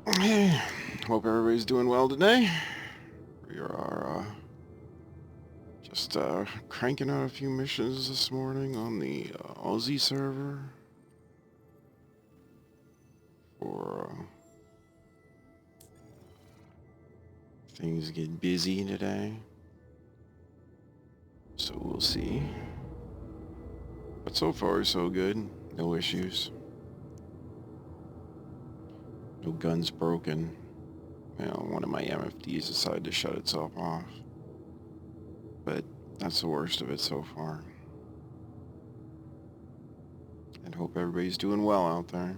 Hey, hope everybody's doing well today. We are just cranking out a few missions this morning on the Aussie server for things get busy today. So we'll see. But so far, so good. No issues. No guns broken. One of my MFDs decided to shut itself off. But that's the worst of it so far. And hope everybody's doing well out there.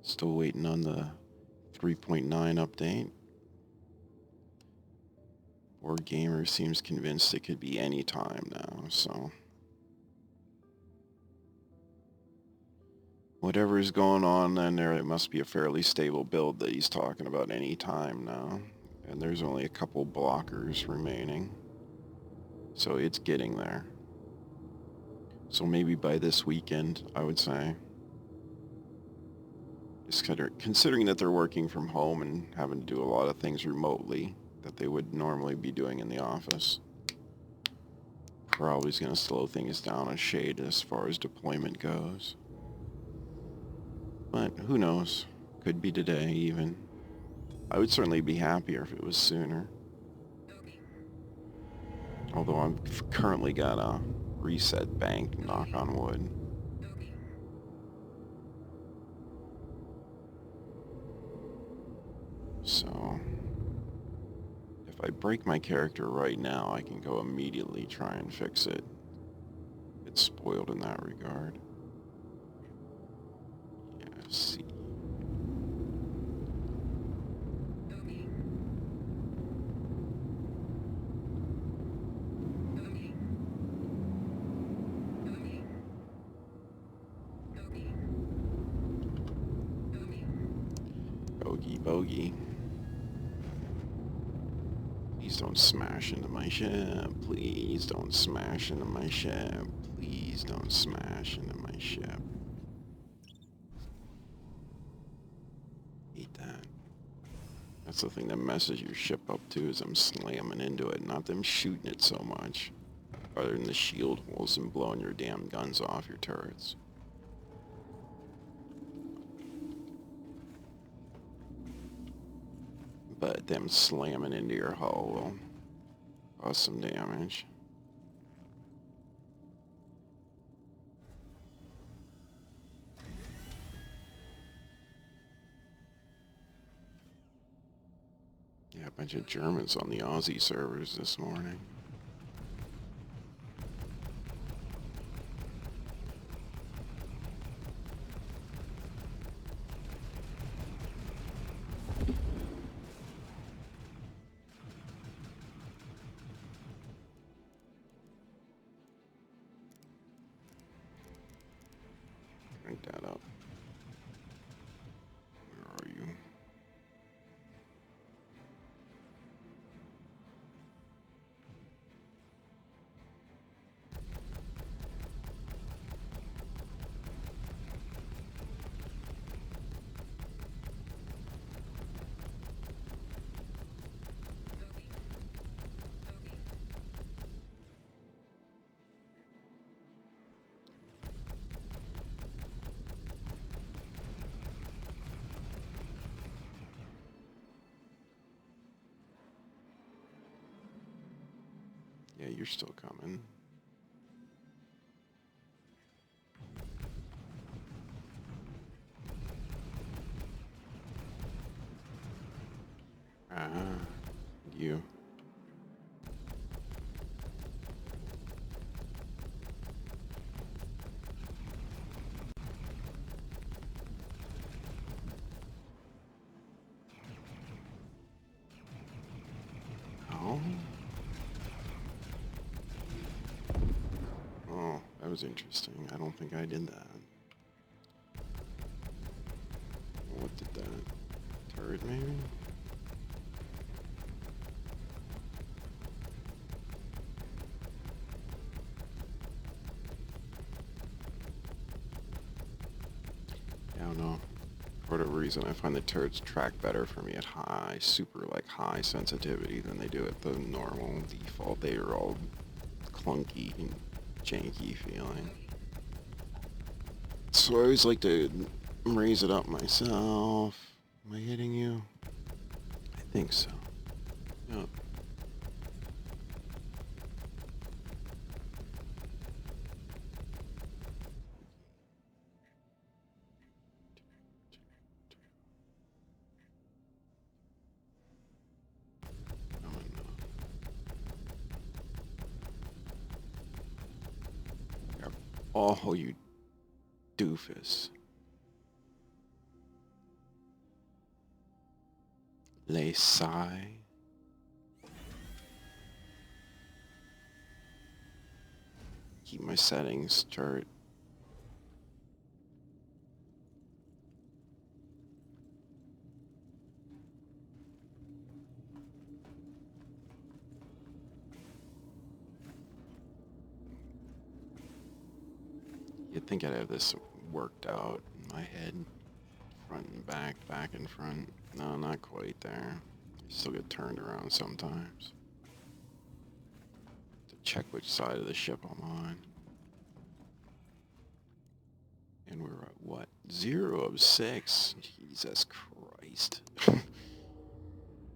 Still waiting on the 3.9 update. Board Gamer seems convinced it could be any time now, so whatever is going on in there, it must be a fairly stable build that he's talking about any time now. And there's only a couple blockers remaining, so it's getting there. So maybe by this weekend, I would say. Just considering that they're working from home and having to do a lot of things remotely that they would normally be doing in the office. Probably is going to slow things down a shade as far as deployment goes. But who knows? Could be today even. I would certainly be happier if it was sooner. Although I've currently got a reset bank, knock on wood. So if I break my character right now, I can go immediately try and fix it. It's spoiled in that regard. Yeah, see. Bogey, bogey. Please don't smash into my ship. Please don't smash into my ship. Please don't smash into my ship. Hate that. That's the thing that messes your ship up too, is them slamming into it, not them shooting it so much. Rather than the shield holes and blowing your damn guns off your turrets. But them slamming into your hull will cause some damage. Yeah, a bunch of Germans on the Aussie servers this morning. Crank that up. Where are you? Yeah, you're still coming. You. Oh. Oh, that was interesting. I don't think I did that. What did that? Turret, maybe? reason I find the turrets track better for me at high, super like high sensitivity than they do at the normal default. They are all clunky and janky feeling. So I always like to raise it up myself. Am I hitting you? I think so. Yep. Oh, you doofus. Lay sigh. Keep my settings chart. You'd think I'd have this worked out in my head. Front and back, back and front. No, not quite there. Still get turned around sometimes. To check which side of the ship I'm on. And we're at what? 0 of 6. Jesus Christ.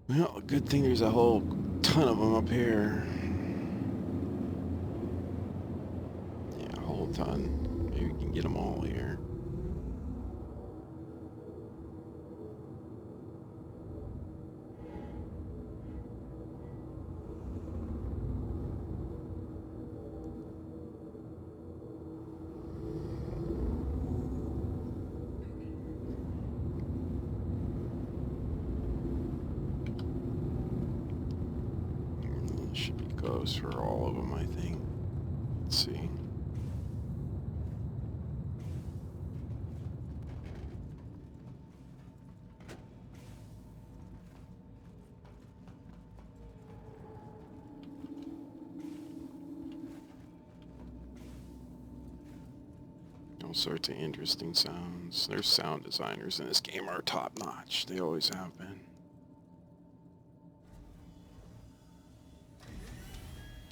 Well, good thing there's a whole ton of them up here. Yeah, a whole ton. Maybe we can get them all here. Should be goes for all of them, I think. Let's see. All sorts of interesting sounds. Their sound designers in this game are top notch. They always have been.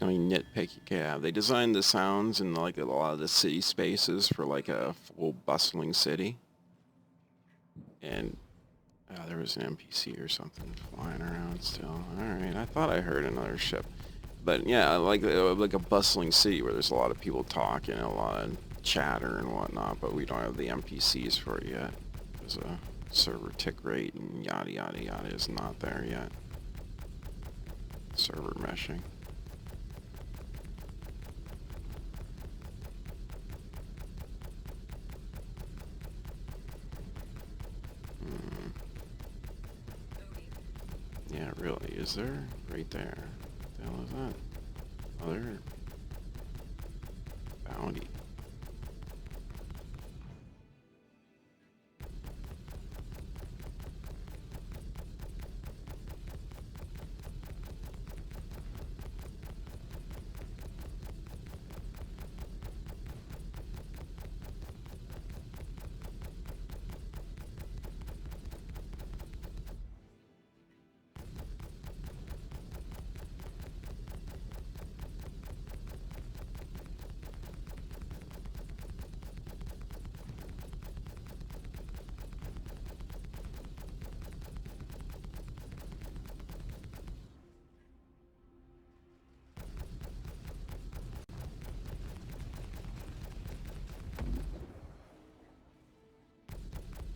I mean, nitpicky, yeah. They designed the sounds in like a lot of the city spaces for like a full bustling city. And there was an NPC or something flying around still. Alright, I thought I heard another ship. But yeah, like a bustling city where there's a lot of people talking, a lot of chatter and whatnot, but we don't have the NPCs for it yet. There's a server tick rate and yada yada yada is not there yet. Server meshing. Yeah, really, is there? Right there. What the hell is that? Other bounty.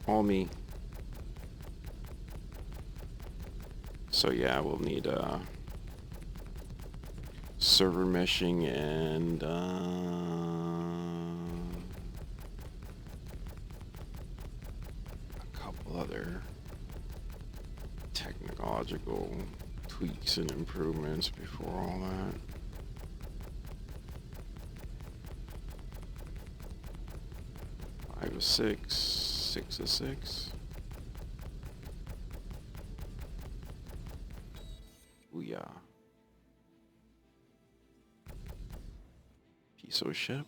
All me. So yeah, we'll need server meshing and a couple other technological tweaks and improvements before all that. Five of 6, 6 of 6. Booyah. Piso ship.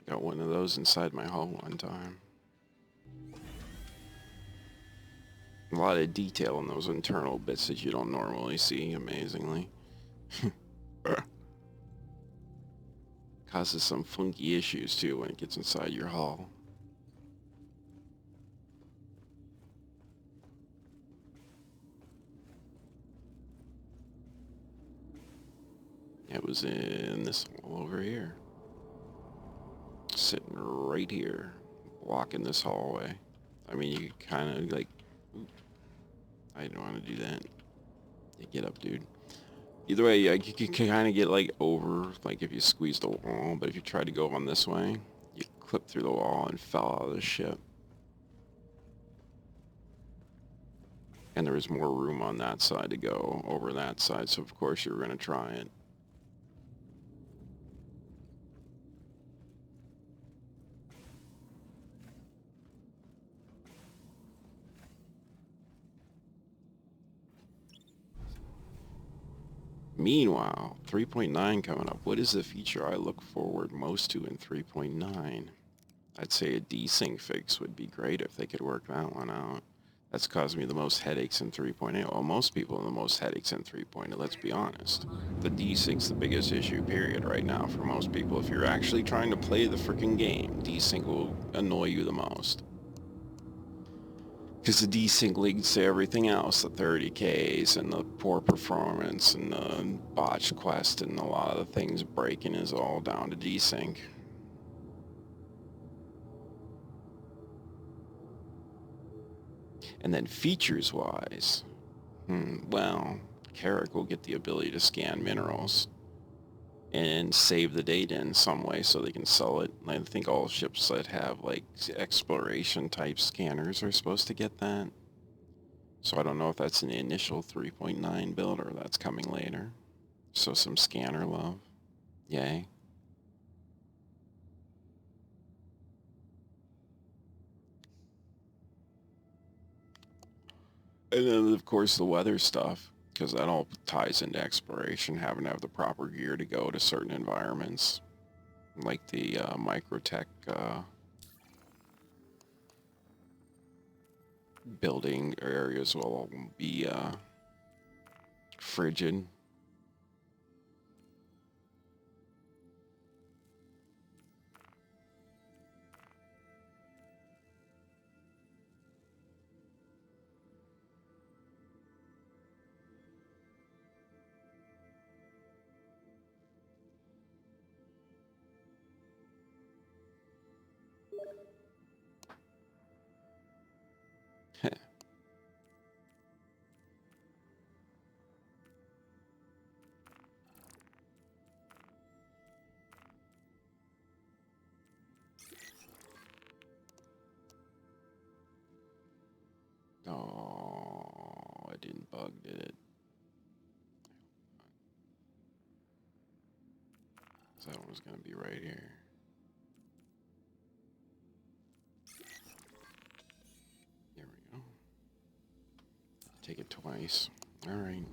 I got one of those inside my hull one time. A lot of detail in those internal bits that you don't normally see, amazingly. Causes some funky issues too when it gets inside your hull. It was in this hole over here. Sitting right here, blocking this hallway. I mean, you kind of like, ooh, I didn't want to do that. Yeah, get up, dude. Either way, you can kind of get like over, like if you squeeze the wall, but if you try to go on this way, you clip through the wall and fell out of the ship. And there was more room on that side to go over that side, so of course you were going to try it. Meanwhile, 3.9 coming up. What is the feature I look forward most to in 3.9? I'd say a desync fix would be great if they could work that one out. That's caused me the most headaches in 3.8. Well, most people have the most headaches in 3.8, let's be honest. The desync's the biggest issue, period, right now for most people. If you're actually trying to play the freaking game, desync will annoy you the most. Because the desync leads to everything else, the 30Ks and the poor performance and the botched quest and a lot of the things breaking is all down to desync. And then features-wise, well, Carrack will get the ability to scan minerals and save the data in some way so they can sell it. I think all ships that have like exploration type scanners are supposed to get that. So I don't know if that's an initial 3.9 build or that's coming later. So some scanner love. Yay. And then of course the weather stuff, because that all ties into exploration, having to have the proper gear to go to certain environments. Like the Microtech building areas will be frigid. Oh, I didn't bug, did it? So that one's gonna be right here. There we go. Take it twice. All right.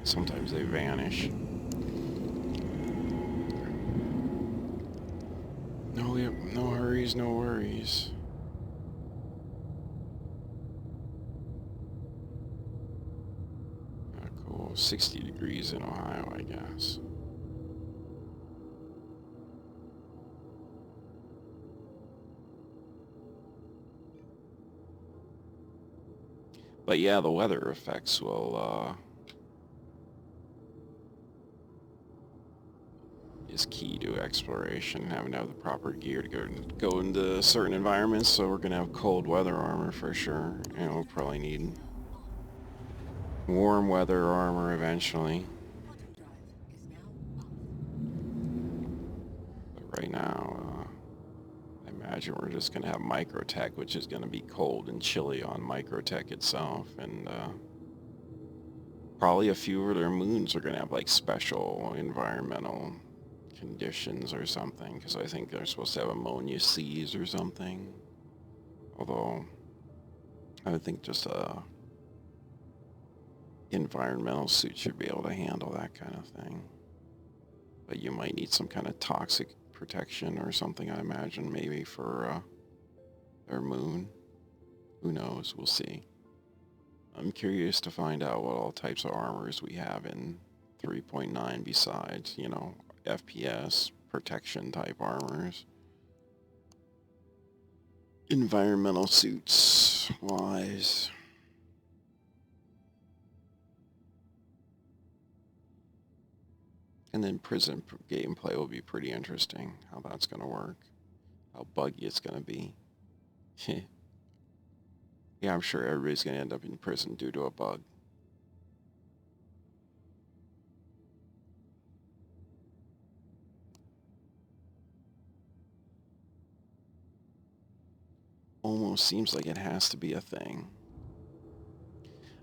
Sometimes they vanish. No, yep, no hurries, no worries. Cool. 60 degrees in Ohio, I guess. But yeah, the weather effects will is key to exploration, having to have the proper gear to go into certain environments. So we're gonna have cold weather armor for sure, and we'll probably need warm weather armor eventually. But right now, I imagine we're just gonna have Microtech, which is gonna be cold and chilly on Microtech itself, and probably a few of their moons are gonna have like special environmental conditions or something, because I think they're supposed to have ammonia seas or something. Although I would think just a environmental suit should be able to handle that kind of thing. But you might need some kind of toxic protection or something, I imagine, maybe for their moon. Who knows? We'll see. I'm curious to find out what all types of armors we have in 3.9 besides, you know, FPS, protection type armors. Environmental suits wise. And then prison gameplay will be pretty interesting, how that's going to work, how buggy it's going to be. Yeah, I'm sure everybody's going to end up in prison due to a bug. Almost seems like it has to be a thing.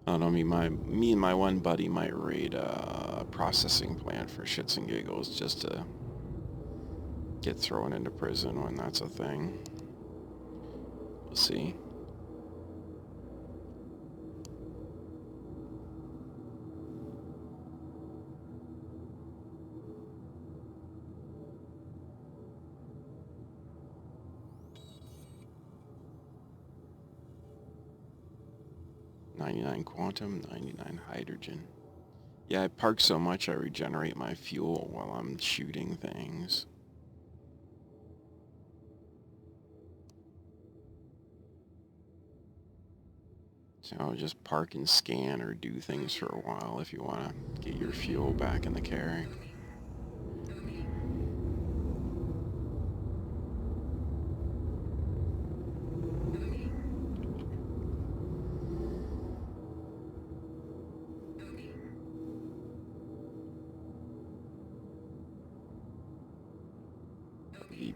I don't know, me and my one buddy might raid a processing plant for shits and giggles just to get thrown into prison when that's a thing. We'll see. $99 quantum, $99 hydrogen. Yeah, I park so much I regenerate my fuel while I'm shooting things. So I'll just park and scan or do things for a while if you want to get your fuel back in the carry.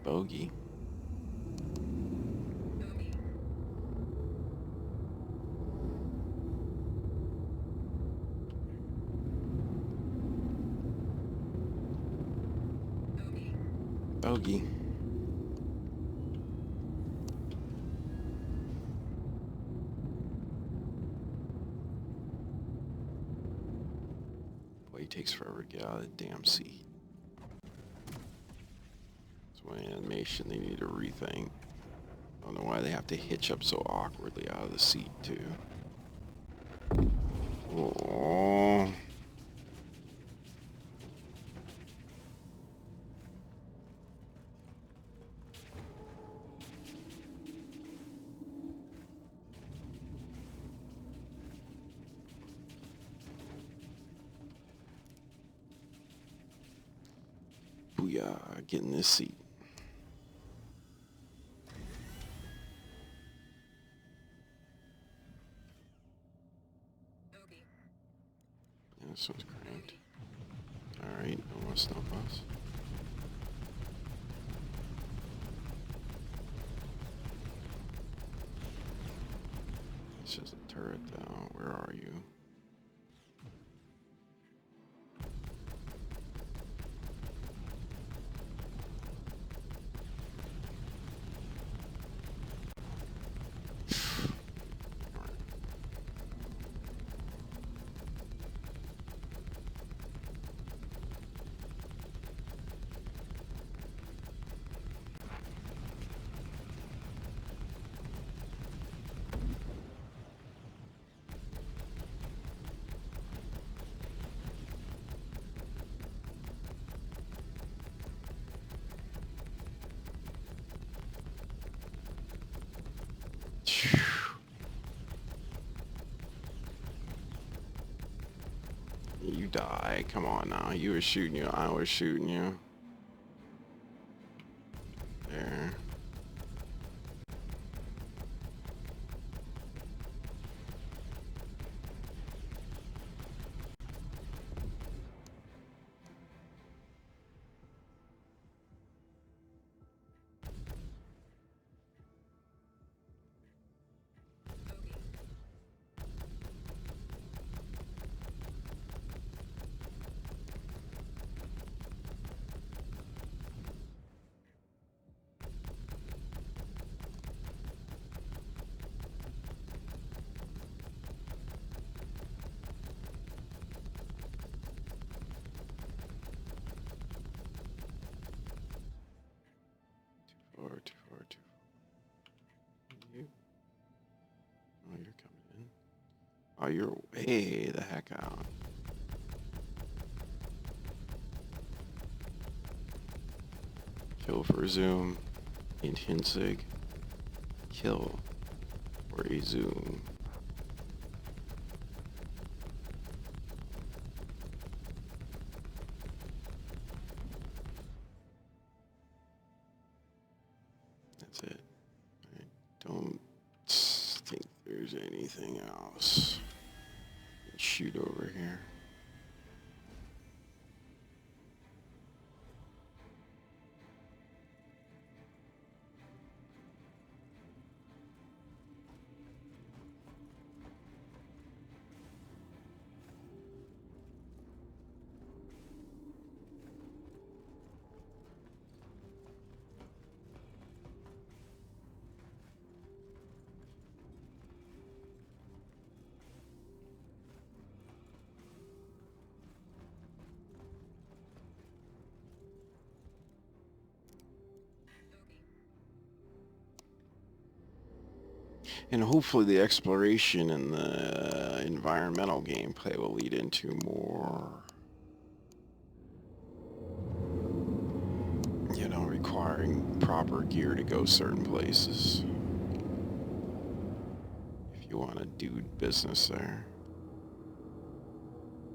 Bogey. Bogey. Boy, it takes forever to get out of the damn seat. It's one animation they need to rethink. I don't know why they have to hitch up so awkwardly out of the seat, too. Oh. Booyah, get in this seat. Yeah, this one's cranked. Alright, no more snuff us. It's just a turret though. Where are you? You die. Come on now. You were shooting you. I was shooting you. There. Oh, you're way the heck out. Kill for zoom. Hint sig. Kill for a zoom. That's it. I don't think there's anything else. Shoot over here. And hopefully the exploration and the environmental gameplay will lead into more, you know, requiring proper gear to go certain places. If you want to do business there.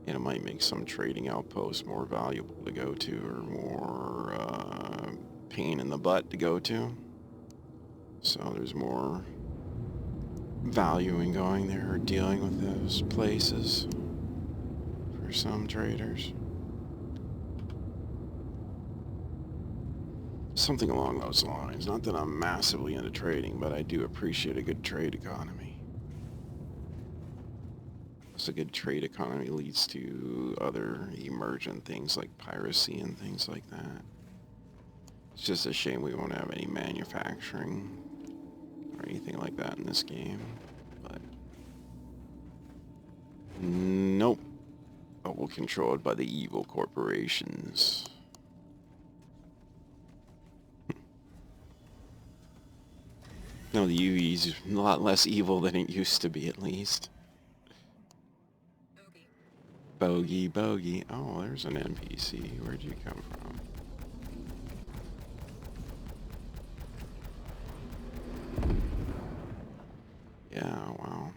And it might make some trading outposts more valuable to go to, or more pain in the butt to go to. So there's more value in going there or dealing with those places for some traders. Something along those lines. Not that I'm massively into trading, but I do appreciate a good trade economy. So a good trade economy leads to other emergent things like piracy and things like that. It's just a shame we won't have any manufacturing or anything like that in this game, but nope. But we're controlled by the evil corporations. No, the UE's a lot less evil than it used to be, at least. Bogey, bogey. Oh, there's an NPC. Where'd you come from? Yeah, wow.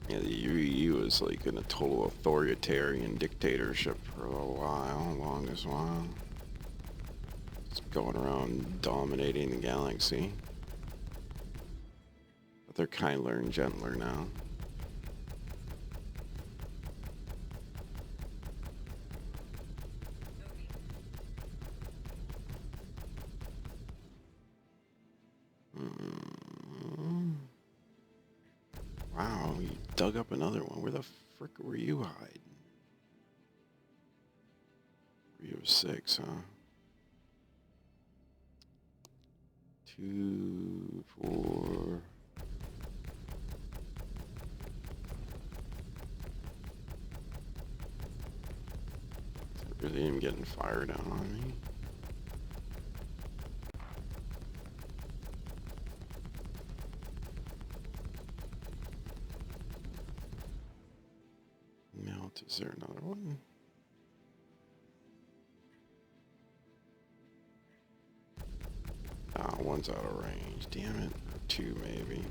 Yeah, the UE was like in a total authoritarian dictatorship for a little while, longest while. Just going around dominating the galaxy. But they're kinder and gentler now. Wow, you dug up another one. Where the frick were you hiding? 306, huh? 2, 4. Really am getting fired down on me. Melt, is there another one? Ah, one's out of range, damn it. Or 2 maybe.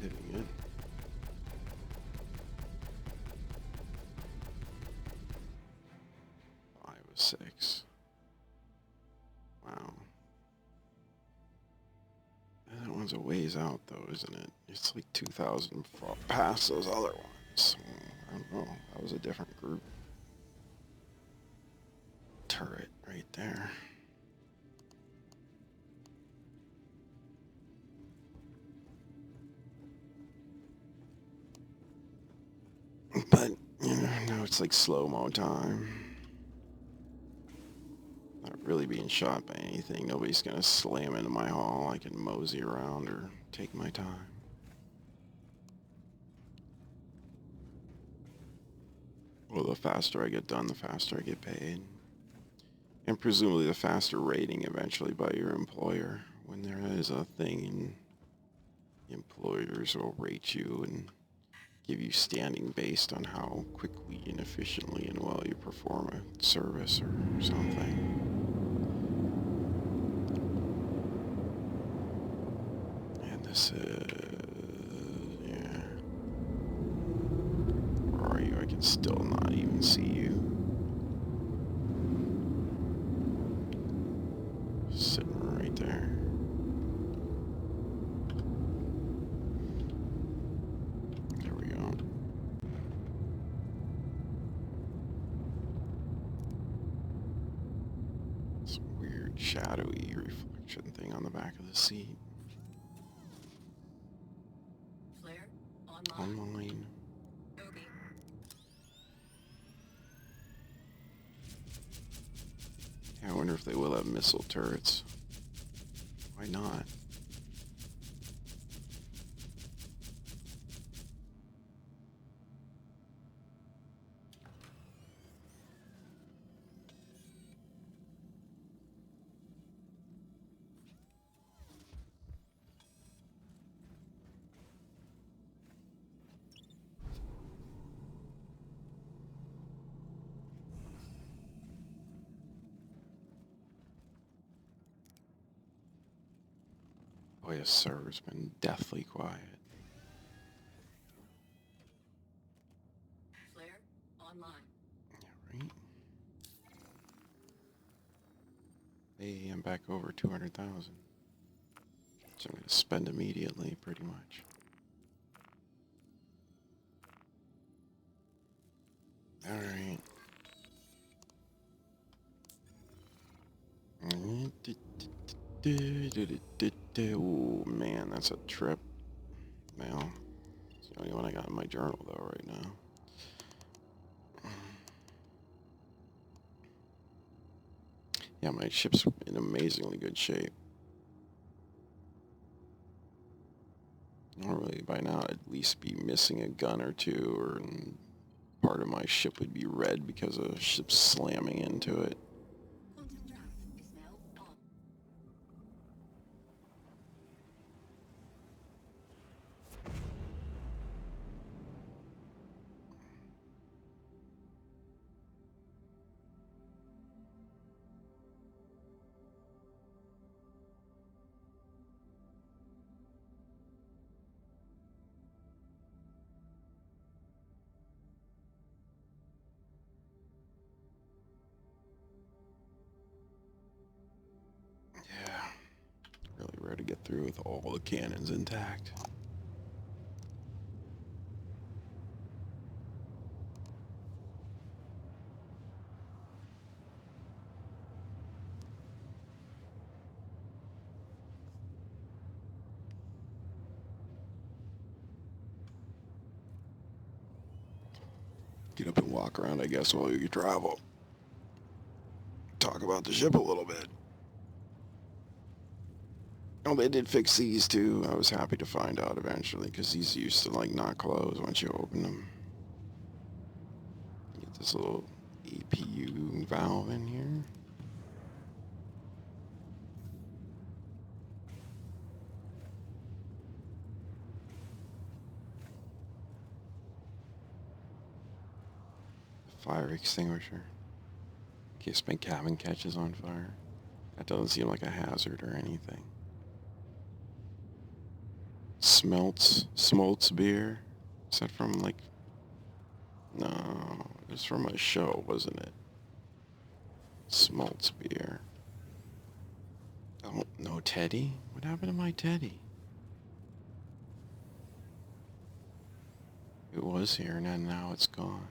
Hitting it. Five of 6. Wow. That one's a ways out though, isn't it? It's like 2,000 past those other ones. I don't know. That was a different group. Turret right there. But, you know, now it's like slow-mo time. Our really being shot by anything. Nobody's gonna slam into my hall. I can mosey around or take my time. Well, the faster I get done, the faster I get paid. And presumably the faster rating eventually by your employer. When there is a thing, employers will rate you and give you standing based on how quickly and efficiently and well you perform a service or something. And this is... yeah. Where are you? I can still not even see you. Sitting right there. There we go. This weird shadowy reflection thing on the back of the seat. Flare online. Online. Okay. Yeah, I wonder if they will have missile turrets. Why not? Oh yes, sir, it's been deathly quiet. Flare online. Yeah, right? Hey, I'm back over 200,000. So I'm going to spend immediately, pretty much. Alright. Oh man, that's a trip. Well, it's the only one I got in my journal though right now. Yeah, my ship's in amazingly good shape. Normally by now I'd at least be missing a gun or two, or part of my ship would be red because a ship slamming into it. Quantum draft is now on. Yeah, really rare to get through with all the cannons intact. Get up and walk around, I guess, while you travel. Talk about the ship a little bit. Oh, they did fix these too. I was happy to find out eventually, because these used to like not close once you open them. Get this little APU valve in here. Fire extinguisher. In case my cabin catches on fire. That doesn't seem like a hazard or anything. Smoltz beer. Is that from like... No, it was from a show, wasn't it? Smoltz beer. Oh, no Teddy? What happened to my Teddy? It was here and now it's gone.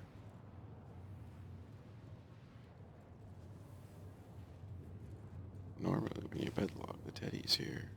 Normally when you bedlog, the Teddy's here.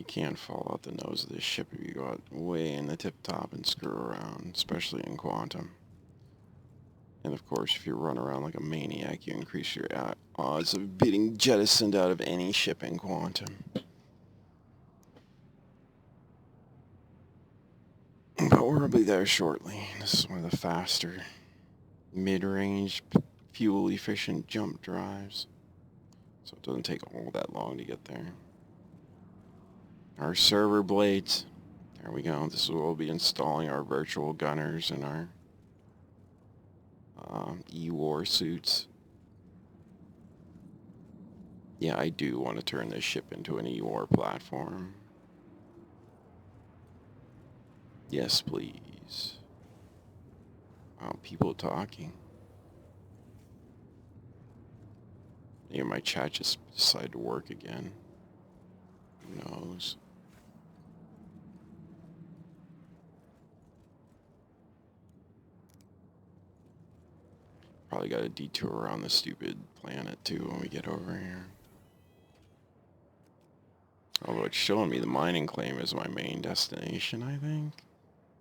can't fall out the nose of this ship if you go out way in the tip top and screw around, especially in Quantum. And of course, if you run around like a maniac, you increase your odds of being jettisoned out of any ship in Quantum. But we'll be there shortly. This is one of the faster, mid-range, fuel-efficient jump drives. So it doesn't take all that long to get there. Our server blades. There we go. This is where we'll be installing our virtual gunners and our E-War suits. Yeah, I do want to turn this ship into an E-War platform. Yes, please. Wow, people talking. Yeah, my chat just decided to work again. Who knows? Probably got a detour around the stupid planet too when we get over here. Although it's showing me the mining claim as my main destination, I think.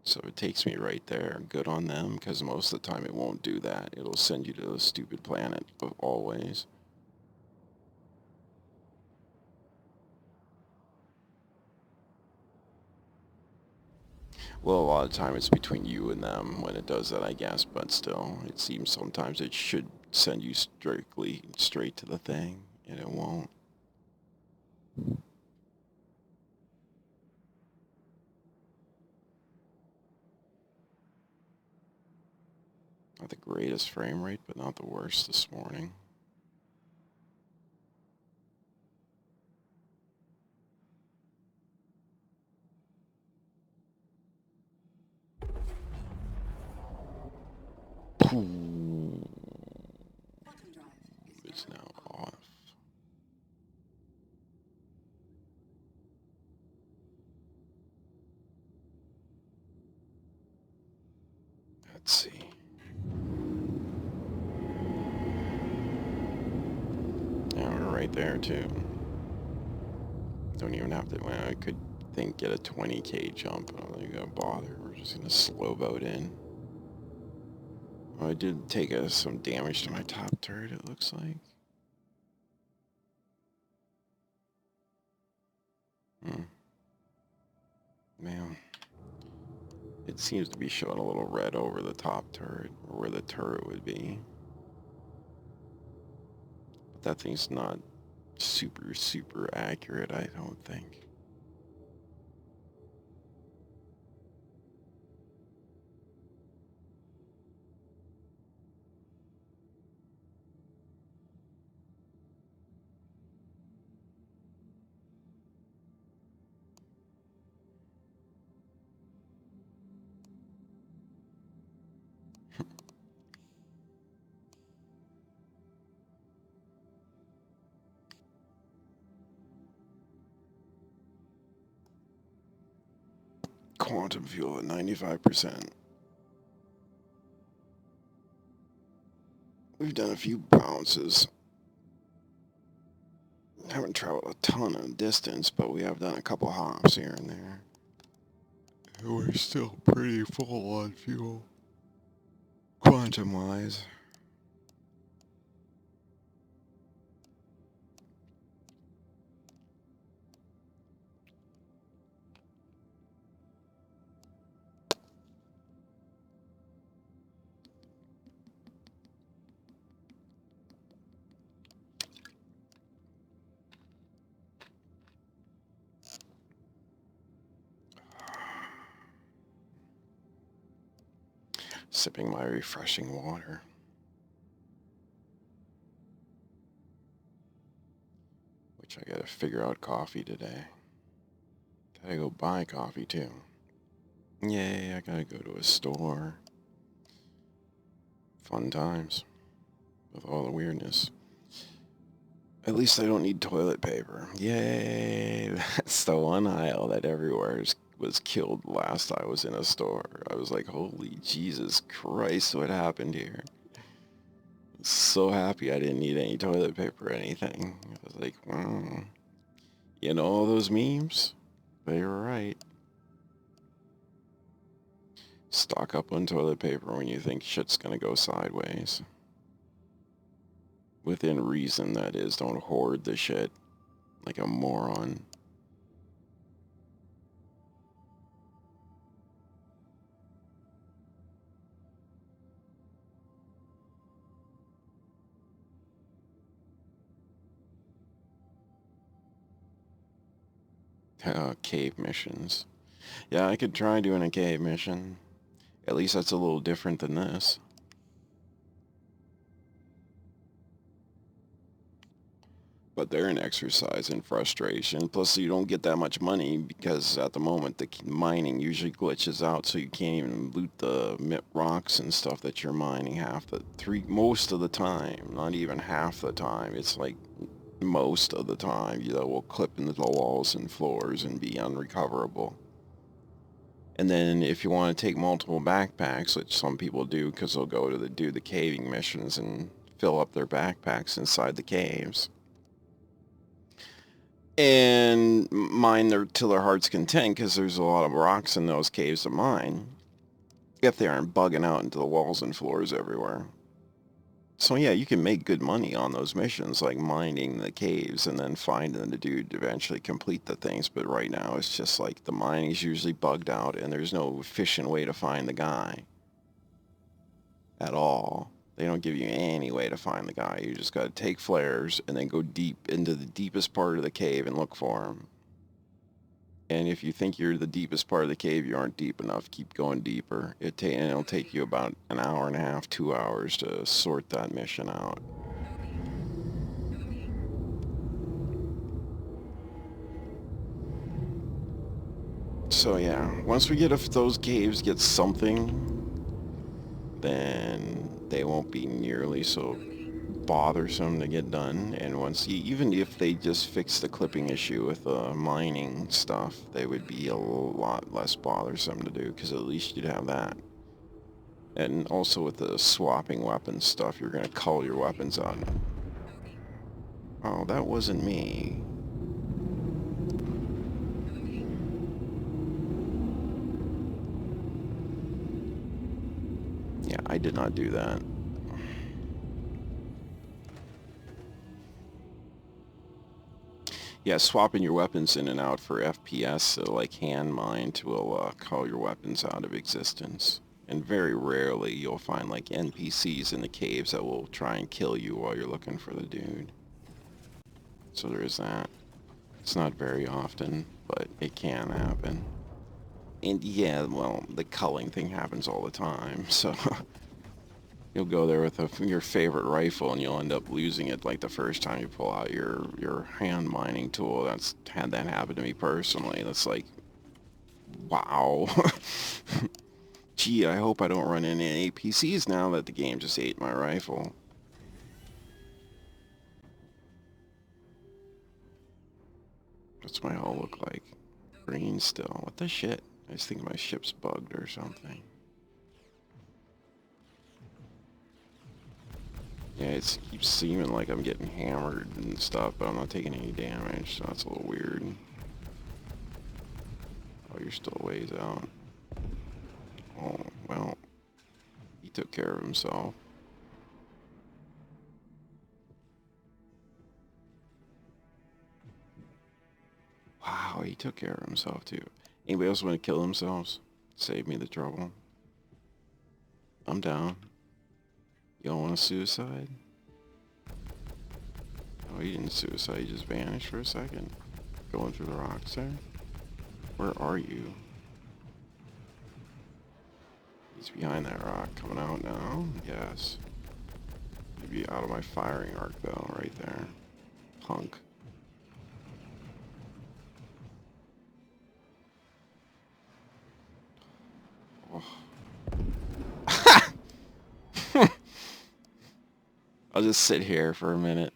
So it takes me right there. Good on them, because most of the time it won't do that. It'll send you to the stupid planet of always. Well, a lot of time it's between you and them when it does that, I guess, but still, it seems sometimes it should send you straight to the thing, and it won't. Not the greatest frame rate, but not the worst this morning. It's now off. Let's see. Yeah, we're right there too. Don't even have to. Well, I could get a 20k jump. I don't think I'm gonna bother. We're just gonna slow boat in. Oh, I did take some damage to my top turret, it looks like. Man. It seems to be showing a little red over the top turret, or where the turret would be. But that thing's not super accurate, I don't think. Quantum fuel at 95%. We've done a few bounces. Haven't traveled a ton of distance, but we have done a couple hops here and there. And we're still pretty full on fuel. Quantum-wise. Sipping my refreshing water. Which I gotta figure out coffee today. Gotta go buy coffee too. Yay, I gotta go to a store. Fun times. With all the weirdness. At least I don't need toilet paper. Yay! That's the one aisle that everywhere was killed last I was in a store. I was like, holy Jesus Christ, what happened here? I was so happy I didn't need any toilet paper or anything. I was like, wow. You know all those memes? They were right. Stock up on toilet paper when you think shit's gonna go sideways. Within reason, that is. Don't hoard the shit like a moron. Cave missions. Yeah, I could try doing a cave mission. At least that's a little different than this. But they're an exercise in frustration. Plus, you don't get that much money because at the moment the mining usually glitches out, so you can't even loot the rocks and stuff that you're mining most of the time. Not even half the time. It's like most of the time, will clip into the walls and floors and be unrecoverable. And then if you want to take multiple backpacks, which some people do because they'll go to do the caving missions and fill up their backpacks inside the caves and mine till their heart's content, because there's a lot of rocks in those caves to mine if they aren't bugging out into the walls and floors everywhere. So yeah, you can make good money on those missions, like mining the caves and then finding the dude to eventually complete the things. But right now it's just like the mining's usually bugged out and there's no efficient way to find the guy at all. They don't give you any way to find the guy. You just got to take flares and then go deep into the deepest part of the cave and look for him. And if you think you're the deepest part of the cave, you aren't deep enough. Keep going deeper. It'll take you about an hour and a half, 2 hours to sort that mission out. So yeah, once we get if those caves get something, then they won't be nearly so bothersome to get done. And even if they just fix the clipping issue with the mining stuff, they would be a lot less bothersome to do, because at least you'd have that. And also with the swapping weapons stuff, you're gonna cull your weapons out. Oh, that wasn't me. Yeah, I did not do that. Yeah, swapping your weapons in and out for FPS, so like hand mine, will cull your weapons out of existence. And very rarely you'll find like NPCs in the caves that will try and kill you while you're looking for the dude. So there is that. It's not very often, but it can happen. And yeah, well, the culling thing happens all the time, so you'll go there with your favorite rifle and you'll end up losing it like the first time you pull out your hand mining tool. That's had that happen to me personally. That's like, wow. Gee, I hope I don't run into any APCs now that the game just ate my rifle. What's my hull look like? Green still. What the shit? I just think my ship's bugged or something. Yeah, it keeps seeming like I'm getting hammered and stuff, but I'm not taking any damage, so that's a little weird. Oh, you're still a ways out. Oh, well, he took care of himself. Wow, he took care of himself too. Anybody else want to kill themselves? Save me the trouble. I'm down. You don't want a suicide? Oh, he didn't suicide, he just vanished for a second. Going through the rocks there? Where are you? He's behind that rock, coming out now? Yes. He'd be out of my firing arc though, right there. Punk. Oh. I'll just sit here for a minute.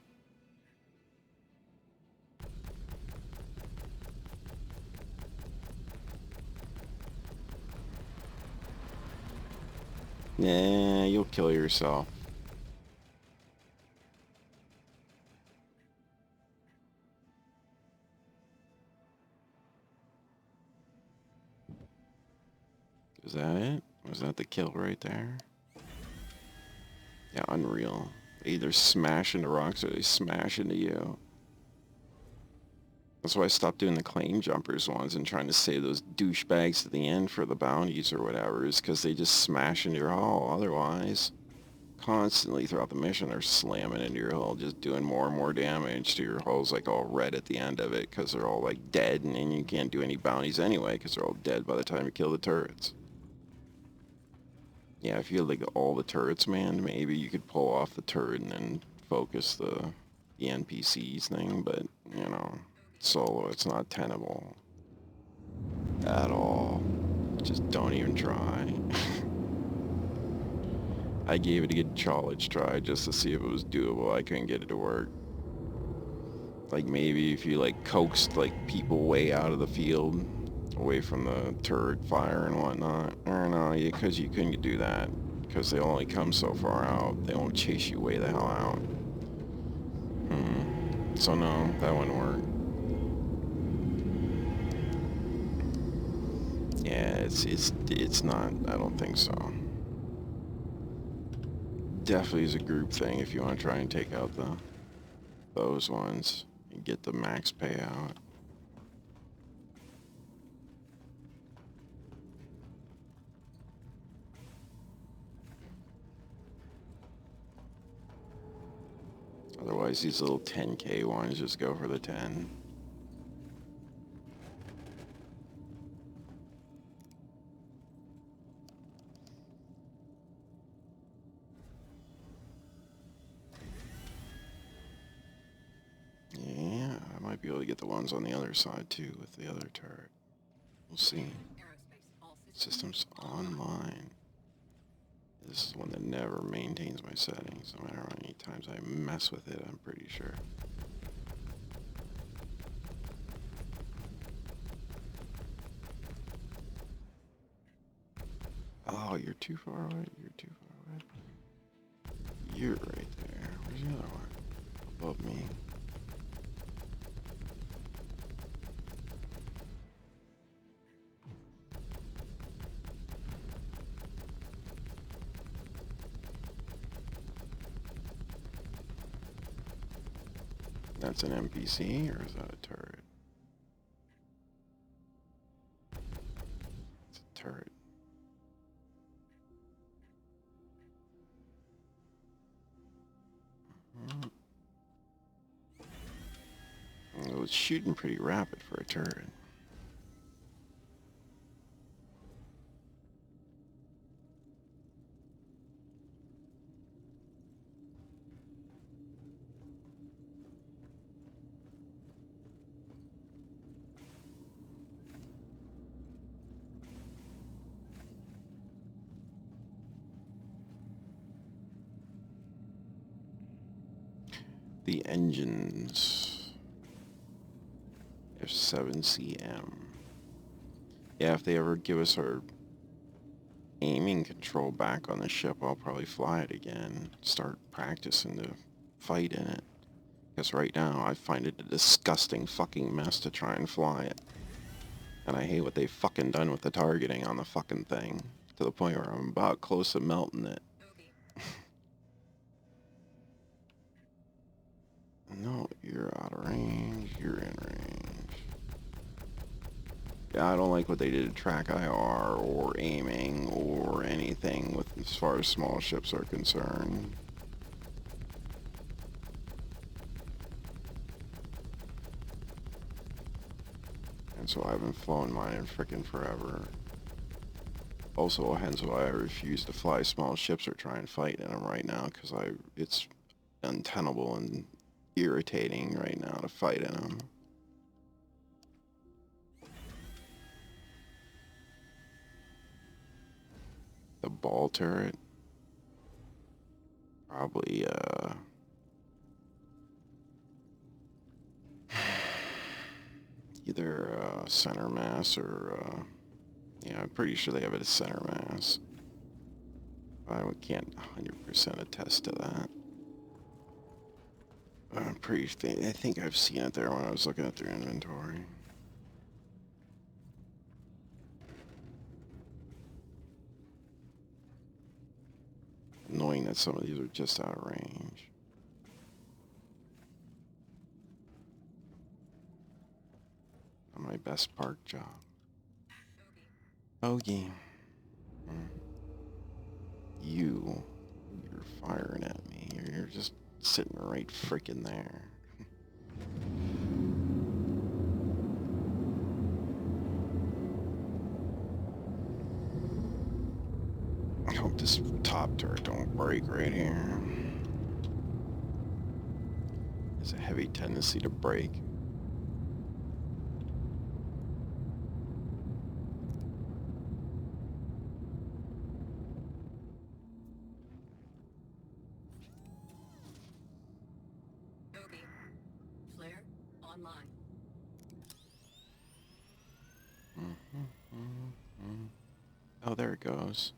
Nah, you'll kill yourself. Is that it? Was that the kill right there? Yeah, unreal. They either smash into rocks or they smash into you. That's why I stopped doing the claim jumpers ones and trying to save those douchebags at the end for the bounties or whatever, is because they just smash into your hull. Otherwise, constantly throughout the mission, they're slamming into your hull, just doing more and more damage to your hull's like all red at the end of it because they're all like dead, and then you can't do any bounties anyway because they're all dead by the time you kill the turrets. Yeah, if you had like all the turrets manned, maybe you could pull off the turret and then focus the NPCs thing, but, you know, solo, it's not tenable at all. Just don't even try. I gave it a good college try just to see if it was doable. I couldn't get it to work. Like, maybe if you like coaxed like people way out of the field, away from the turret fire and whatnot. Or no, because you couldn't do that. Because they only come so far out. They won't chase you way the hell out. So no, that wouldn't work. Yeah, it's not. I don't think so. Definitely is a group thing if you want to try and take out those ones and get the max payout. Otherwise, these little 10k ones just go for the 10. Yeah, I might be able to get the ones on the other side too with the other turret. We'll see. Aerospace, all Systems online. This is one that never maintains my settings, no matter how many times I mess with it, I'm pretty sure. Oh, you're too far away. You're too far away. You're right there. Where's the other one? Above me. That's an NPC, or is that a turret? It's a turret. It was shooting pretty rapid for a turret. The engines. F7CM. Yeah, if they ever give us our aiming control back on the ship, I'll probably fly it again. Start practicing to fight in it. Because right now, I find it a disgusting fucking mess to try and fly it. And I hate what they've fucking done with the targeting on the fucking thing. To the point where I'm about close to melting it. Ogie. No, you're out of range. You're in range. Yeah, I don't like what they did to track IR or aiming or anything with as far as small ships are concerned. And so I haven't flown mine in frickin' forever. Also, hence why I refuse to fly small ships or try and fight in them right now, because it's untenable and irritating right now to fight in them. The ball turret. Probably, either, center mass or, yeah, I'm pretty sure they have it as center mass. I can't 100% attest to that. I'm I think I've seen it there when I was looking at their inventory. annoying that some of these are just out of range. Not my best park job. Bogey. You're firing at me. You're just sitting right frickin' there. I hope this top turret don't break right here. There's a heavy tendency to break. Bogey. Flare online. Oh, there it goes.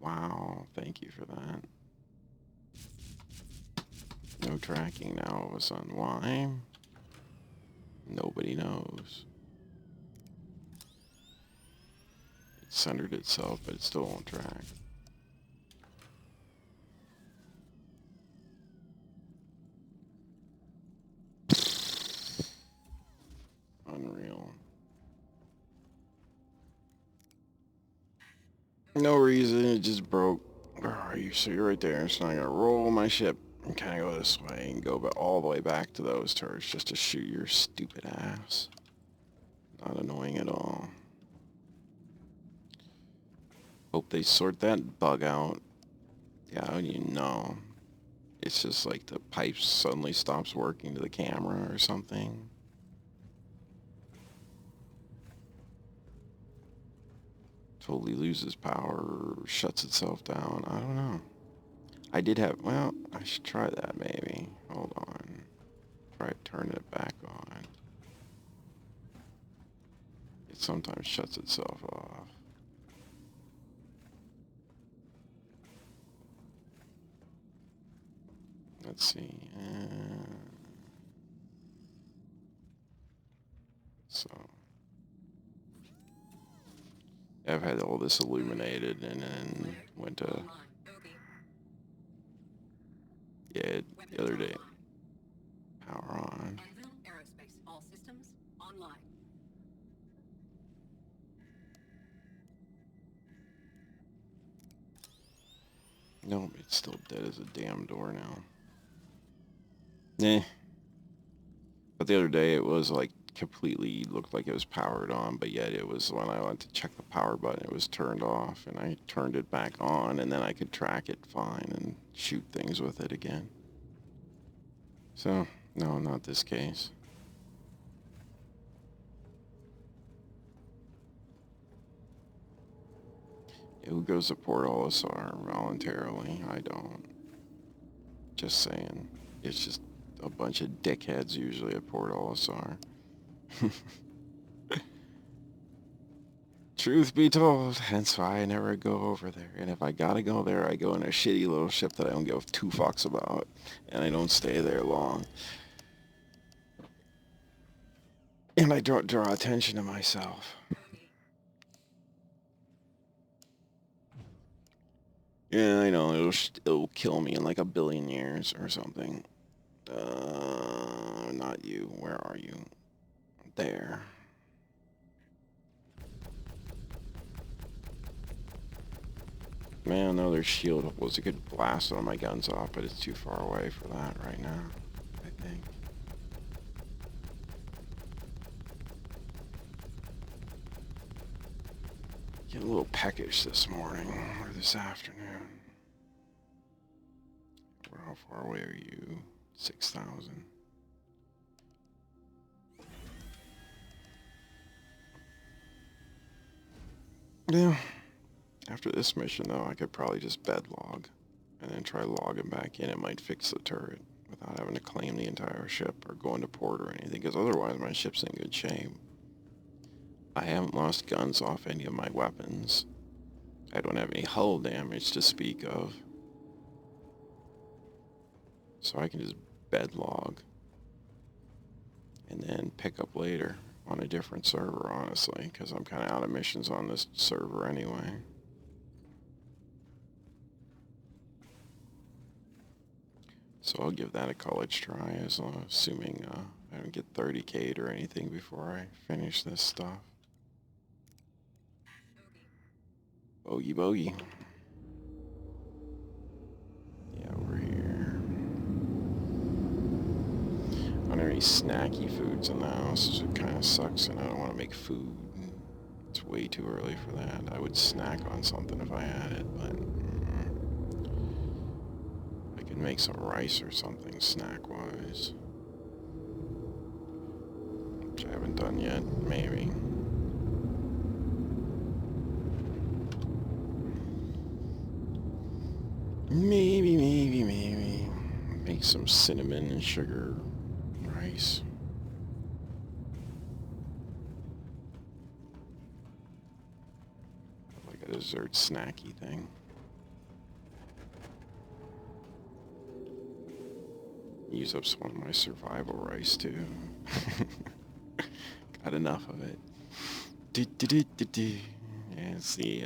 Wow, thank you for that. No tracking now all of a sudden. Why? Nobody knows. It centered itself, but it still won't track. Unreal. No reason, it just broke. Where are you? So you're right there. So I'm gonna roll my ship and kind of go this way and go all the way back to those turrets just to shoot your stupid ass. Not annoying at all. Hope they sort that bug out. Yeah, you know. It's just like the pipe suddenly stops working to the camera or something. Totally loses power or shuts itself down. I don't know. I did have, well, I should try that maybe. Hold on. Try turning it back on. It sometimes shuts itself off. Let's see. So I've had all this illuminated and then went to, Online. Bogey. yeah, the other day. Power on. Anvil Aerospace. All systems online. No, it's still dead as a damn door now. Eh. But the other day it was like completely looked like it was powered on, but yet it was when I went to check the power button, it was turned off, and I turned it back on, and then I could track it fine and shoot things with it again. So, no, not this case. Who goes to Port Olisar voluntarily? I don't. Just saying. It's just a bunch of dickheads usually at Port Olisar. Truth be told, hence why I never go over there. And if I gotta go there, I go in a shitty little ship that I don't give two fucks about. And I don't stay there long. And I don't draw attention to myself. Yeah, I know, it'll kill me in like 1,000,000,000 years or something. Not you. Where are you? There. Man, no, their shield was a good blast on my guns off, but it's too far away for that right now, I think. Get a little peckish this morning, or this afternoon. How far away are you? 6,000. Yeah. After this mission, though, I could probably just bed log and then try logging back in. It might fix the turret without having to claim the entire ship or go into port or anything, because otherwise my ship's in good shape. I haven't lost guns off any of my weapons. I don't have any hull damage to speak of. So I can just bed log and then pick up later on a different server, honestly, because I'm kind of out of missions on this server anyway. So I'll give that a college try, assuming I don't get 30K'd or anything before I finish this stuff. Bogey bogey. Yeah, over here. I don't have any snacky foods in the house. It kind of sucks, and I don't want to make food. It's way too early for that. I would snack on something if I had it, but I could make some rice or something snack-wise, which I haven't done yet. Maybe. Maybe. Make some cinnamon and sugar rice. Like a dessert snacky thing. Use up some of my survival rice too. Got enough of it. Yeah, see,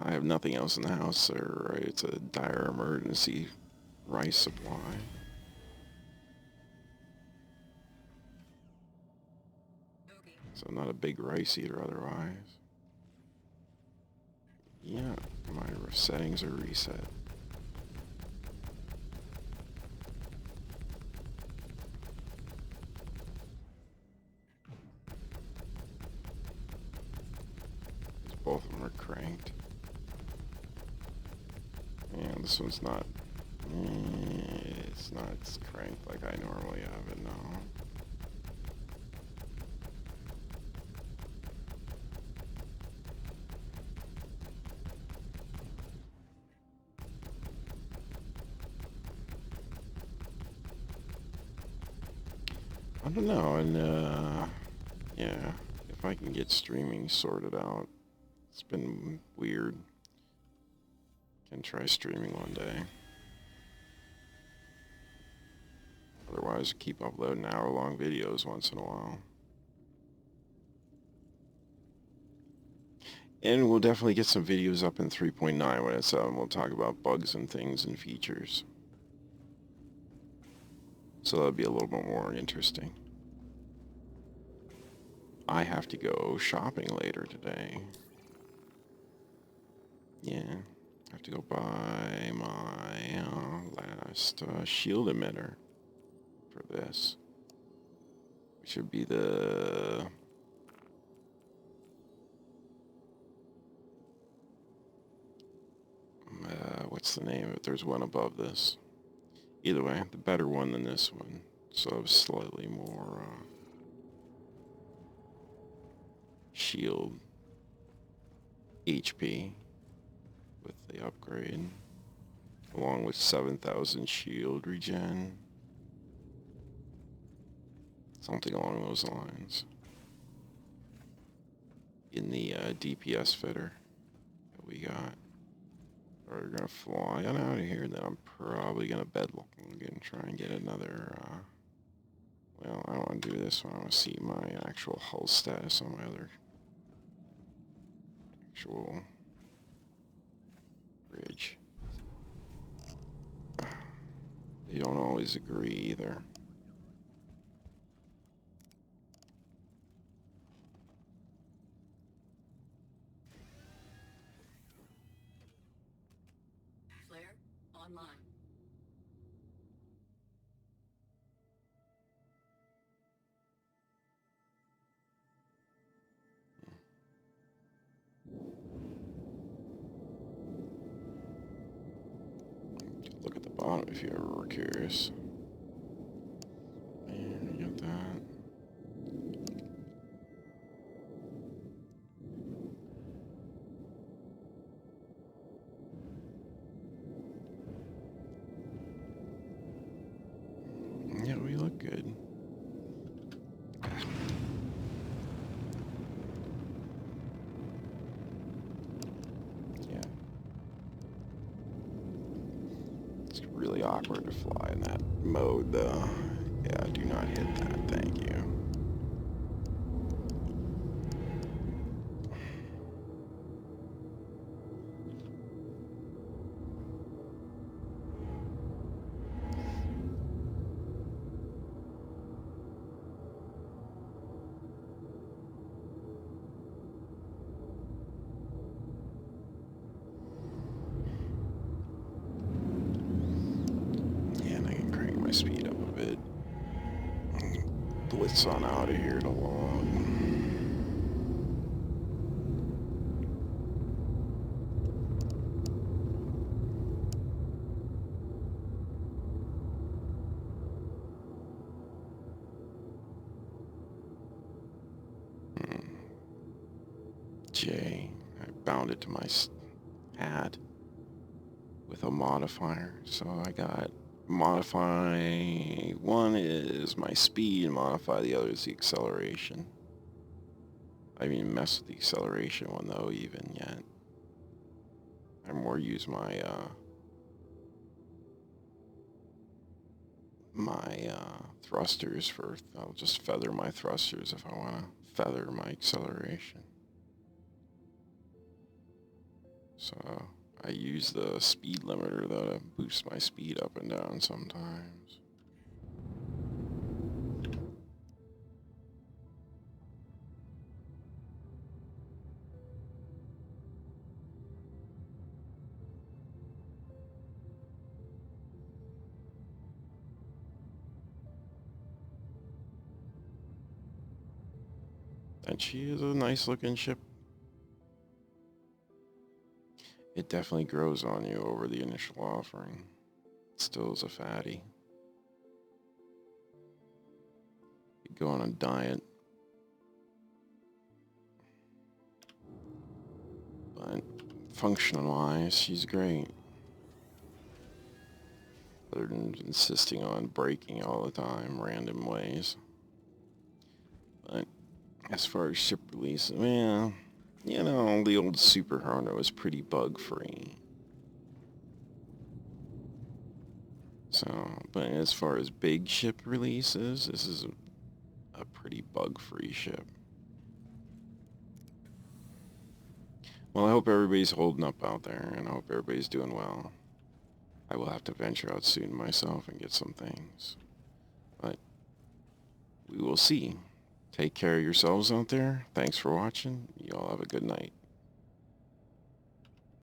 I have nothing else in the house, or it's a dire emergency rice supply. So I'm not a big rice eater otherwise. Yeah, my settings are reset. Both of them are cranked. And this one's not. It's not cranked like I normally have it now. I don't know, and yeah, if I can get streaming sorted out. It's been weird. Can try streaming one day. Otherwise, keep uploading hour-long videos once in a while. And we'll definitely get some videos up in 3.9 when it's out, and we'll talk about bugs and things and features. So that'll be a little bit more interesting. I have to go shopping later today. Yeah, I have to go buy my last shield emitter for this. It should be the... what's the name of it? There's one above this. Either way, the better one than this one. So slightly more shield HP with the upgrade, along with 7,000 shield regen. Something along those lines. In the DPS fitter that we got. We're gonna fly on out of here, then I'm probably gonna bedlock and try and get another, well, I don't want to do this one. I want to see my actual hull status on my other actual bridge. They don't always agree either. Flare online. Look at the bottom if you ever were curious. And you got that. Yeah, we look good. Yeah. It's really awkward to fly in that mode, though. Yeah, do not hit that, thank you. blitz on out of here to log. J. I bound it to my hat with a modifier. So I got modify one is my speed, modify the other is the acceleration. I haven't even messed with the acceleration one though even yet. I more use my thrusters for, I'll just feather my thrusters if I want to feather my acceleration. So I use the speed limiter though to boost my speed up and down sometimes. And she is a nice looking ship. It definitely grows on you over the initial offering. It still is a fatty. You go on a diet. But function-wise, she's great. Other than insisting on braking all the time, random ways. But as far as ship release, well, you know, the old Super Hornet was pretty bug-free. So, but as far as big ship releases, this is a pretty bug-free ship. Well, I hope everybody's holding up out there, and I hope everybody's doing well. I will have to venture out soon myself and get some things. But we will see. Take care of yourselves out there. Thanks for watching. You all have a good night.